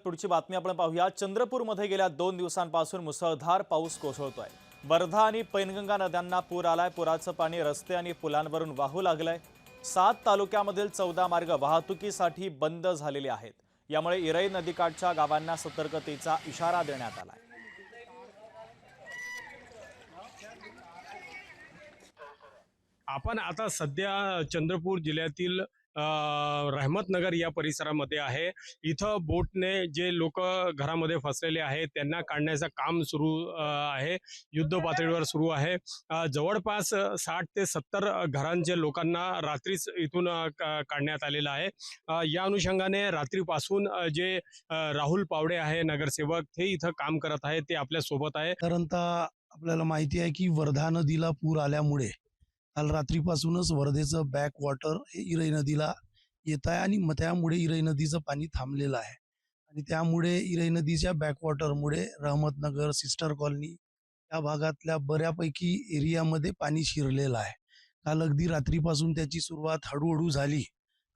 पुढची बातमी आपण पाहूया। चंद्रपूरमध्ये गेल्या 2 दिवसांपासून मुसळधार पाऊस कोसळतोय। वर्धा आणि पैनगंगा नद्यांना पूर आलाय। पुराचं पाणी रस्ते आणि पुलांवरून वाहू लागलंय। 7 तालुक्यामधील 14 मार्ग वाहतुकीसाठी बंद झालेले आहेत। यामुळे इरई नदीकाठच्या गावांना सतर्कतेचा इशारा देण्यात आलाय। आपण आता सध्या चंद्रपूर जिल्ह्यातील रहमतनगर या परिसरामध्ये आहे। इथं बोटने जे लोक घरामध्ये फसलेले आहेत त्यांना काढण्याचं काम सुरू आहे, युद्ध पातळीवर सुरू आहे। जवळपास 60 ते 70 घरांचे लोकांना रात्रीच इथून काढण्यात आलेलं आहे। या अनुषंगाने रात्रीपासून जे राहुल पावडे आहे नगरसेवक, ते इथं काम करत आहेत, ते आपल्या सोबत आहे। साधारणतः आपल्याला माहिती आहे की वर्धा नदीला पूर आल्यामुळे काल रात्रीपासूनच वर्धेचं बॅक वॉटर हे इरई नदीला येत आहे आणि त्यामुळे इरई नदीचं पाणी थांबलेलं आहे आणि त्यामुळे इरई नदीच्या बॅकवॉटरमुळे रहमतनगर, सिस्टर कॉलनी या भागातल्या बऱ्यापैकी एरियामध्ये पाणी शिरलेलं आहे। काल अगदी रात्रीपासून त्याची सुरुवात हळूहळू झाली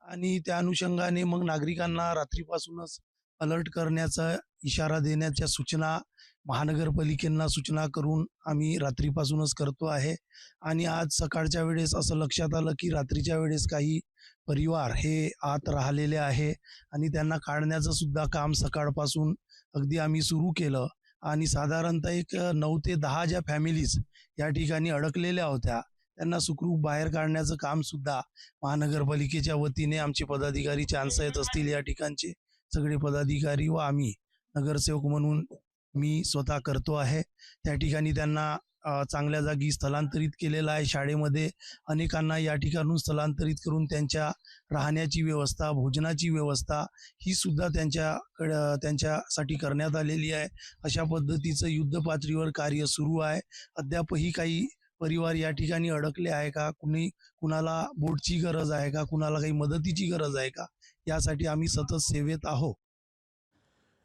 आणि त्या अनुषंगाने मग नागरिकांना रात्रीपासूनच अलर्ट करण्याचा इशारा देण्याच्या सूचना महानगरपालिकेंना सूचना करून आम्ही रात्रीपासूनच करतो आहे। आणि आज सकाळच्या वेळेस असं लक्षात आलं की रात्रीच्या वेळेस काही परिवार हे आत राहिलेले आहे आणि त्यांना काढण्याचं सुद्धा काम सकाळपासून अगदी आम्ही सुरू केलं आणि साधारणतः एक 9 ते 10 ज्या फॅमिलीज या ठिकाणी अडकलेल्या होत्या त्यांना सुखरूप बाहेर काढण्याचं काम सुद्धा महानगरपालिकेच्या वतीने आमचे पदाधिकारी चांसयत असतील या ठिकाणचे सगळे पदाधिकारी व आम्ही नगरसेवक म्हणून मी स्वतः करतो आहे। त्या ठिकाणी त्यांना चांगल्या जागी स्थलांतरित केलेलं आहे। शाळेमध्ये अनेकांना या ठिकाणून स्थलांतरित करून त्यांच्या राहण्याची व्यवस्था, भोजनाची व्यवस्था ही सुद्धा त्यांच्यासाठी करण्यात आलेली आहे। अशा पद्धतीचं युद्ध पातळीवर कार्य सुरू आहे। अद्यापही काही परिवार या ठिकाणी अडकले आहे का, कुणाला बोटची गरज आहे का, कुणाला काही मदतीची गरज आहे का, यासाठी आम्ही सतत सेवेत आहोत।